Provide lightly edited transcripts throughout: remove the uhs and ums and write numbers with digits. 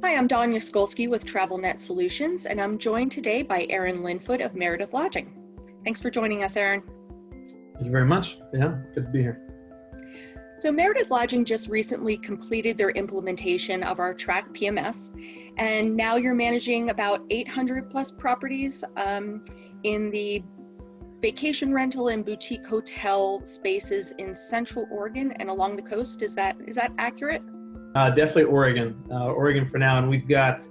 Hi, I'm Danya Skolsky with TravelNet Solutions, and I'm joined today by Aaron Linfoot of Meredith Lodging. Thanks for joining us, Aaron. Thank you very much. Yeah, good to be here. So Meredith Lodging just recently completed their implementation of our Track PMS, and now you're managing about 800 plus properties in the vacation rental and boutique hotel spaces in Central Oregon and along the coast. Is that accurate? Definitely Oregon. Oregon for now, and we've got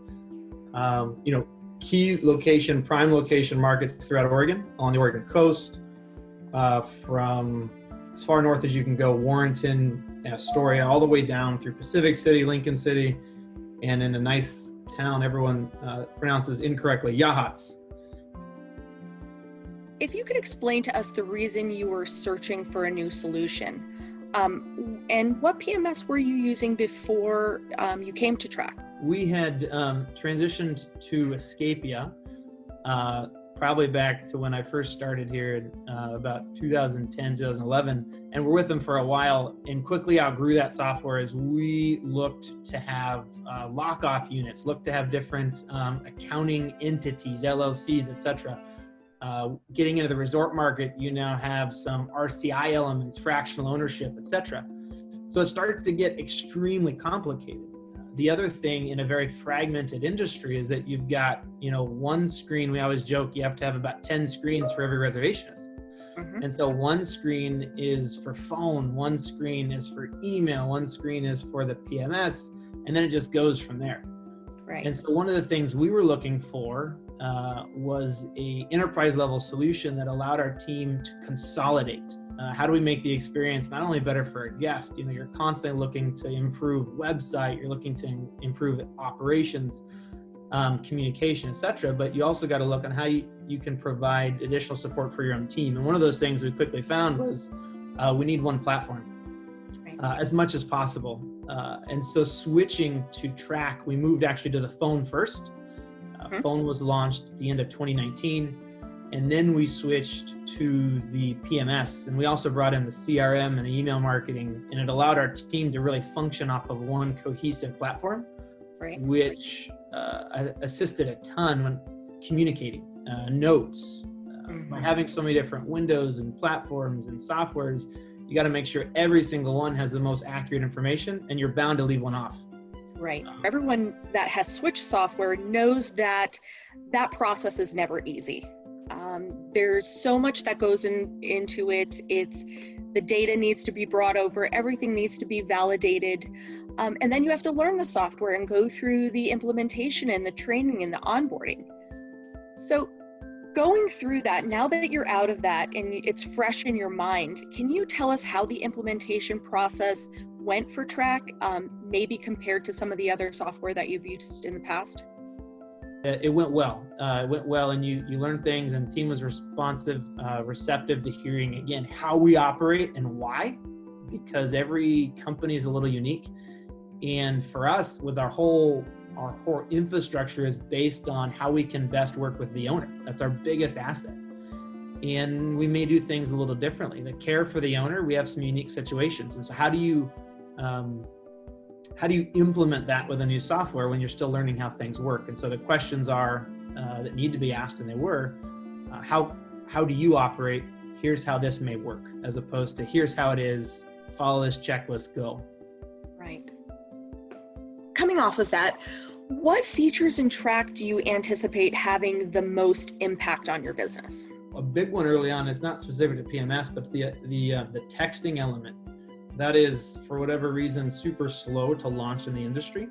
key location, prime location markets throughout Oregon, on the Oregon coast, from as far north as you can go, Warrenton, Astoria, all the way down through Pacific City, Lincoln City, and in a nice town everyone pronounces incorrectly, Yachats. If you could explain to us the reason you were searching for a new solution, and what PMS were you using before you came to Track? We had transitioned to Escapia probably back to when I first started here in about 2010, 2011, and we're with them for a while and quickly outgrew that software as we looked to have lock-off units, looked to have different accounting entities, LLCs, etc. Getting into the resort market, you now have some RCI elements, fractional ownership, etc. So it starts to get extremely complicated. The other thing in a very fragmented industry is that you've got, one screen. We always joke you have to have about 10 screens for every reservationist. Mm-hmm. And so one screen is for phone, one screen is for email, one screen is for the PMS, and then it just goes from there. Right. And so one of the things we were looking for was a enterprise level solution that allowed our team to consolidate. How do we make the experience not only better for a guest? You're constantly looking to improve website, you're looking to improve operations, communication, etc. But you also got to look on how you can provide additional support for your own team. And one of those things we quickly found was we need one platform as much as possible. And so switching to Track, we moved actually to the phone first. Phone was launched at the end of 2019, and then we switched to the PMS, and we also brought in the CRM and the email marketing, and it allowed our team to really function off of one cohesive platform, which assisted a ton when communicating notes. By having so many different windows and platforms and softwares, you got to make sure every single one has the most accurate information, and you're bound to leave one off. Right. Everyone that has switched software knows that process is never easy. There's so much that goes into it. The data needs to be brought over. Everything needs to be validated. And then you have to learn the software and go through the implementation and the training and the onboarding. So going through that, now that you're out of that and it's fresh in your mind, can you tell us how the implementation process went for Track, maybe compared to some of the other software that you've used in the past? It went well. And you learned things, and the team was responsive, receptive to hearing, again, how we operate and why, because every company is a little unique. And for us, with our core infrastructure is based on how we can best work with the owner. That's our biggest asset. And we may do things a little differently. The care for the owner, we have some unique situations. And so how do you implement that with a new software when you're still learning how things work? And so the questions are that need to be asked, and they were, how do you operate? Here's how this may work, as opposed to here's how it is, follow this checklist, go. Right. Coming off of that, what features in Track do you anticipate having the most impact on your business? A big one early on is not specific to PMS, but the texting element. That is, for whatever reason, super slow to launch in the industry.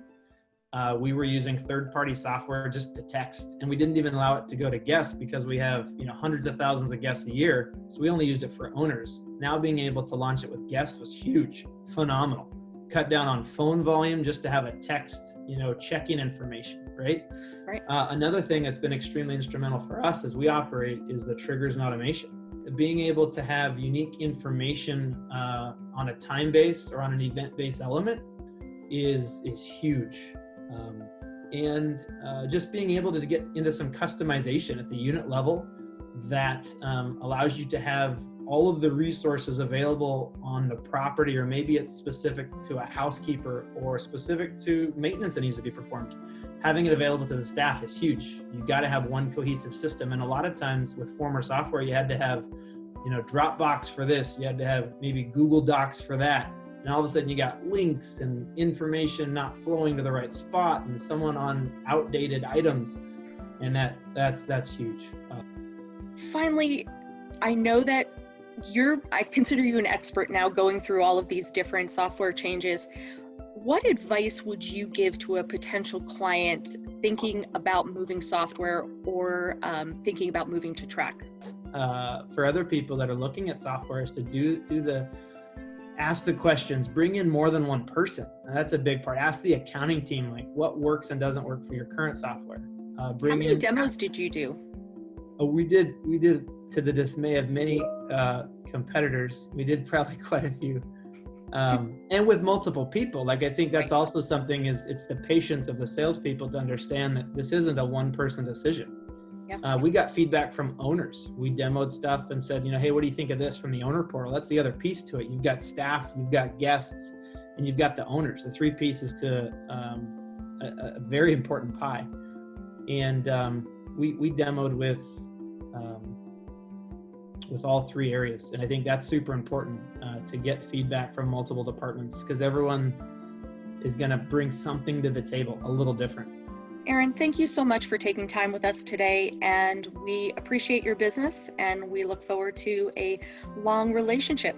We were using third-party software just to text, and we didn't even allow it to go to guests because we have hundreds of thousands of guests a year. So we only used it for owners. Now being able to launch it with guests was huge, phenomenal. Cut down on phone volume just to have a text, check-in information, right? Right. Another thing that's been extremely instrumental for us as we operate is the triggers and automation. Being able to have unique information on a time base or on an event based element is huge. And just being able to get into some customization at the unit level that allows you to have all of the resources available on the property, or maybe it's specific to a housekeeper or specific to maintenance that needs to be performed. Having it available to the staff is huge. You got to have one cohesive system. And a lot of times with former software, you had to have, Dropbox for this, you had to have maybe Google Docs for that. And all of a sudden you got links and information not flowing to the right spot and someone on outdated items. And that's huge. Finally, I know that I consider you an expert now going through all of these different software changes. What advice would you give to a potential client thinking about moving software or thinking about moving to Track? For other people that are looking at software is to ask the questions, bring in more than one person. And that's a big part. Ask the accounting team, like what works and doesn't work for your current software. How many demos did you do? We did to the dismay of many competitors. We did probably quite a few. And with multiple people, like I think that's also something it's the patience of the salespeople to understand that this isn't a one-person decision. Yeah. We got feedback from owners. We demoed stuff and said, hey, what do you think of this from the owner portal? That's the other piece to it. You've got staff, you've got guests, and you've got the owners. The three pieces to a very important pie. And we demoed with all three areas. And I think that's super important to get feedback from multiple departments, because everyone is going to bring something to the table a little different. Aaron, thank you so much for taking time with us today, and we appreciate your business and we look forward to a long relationship.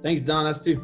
Thanks, Don. Us too.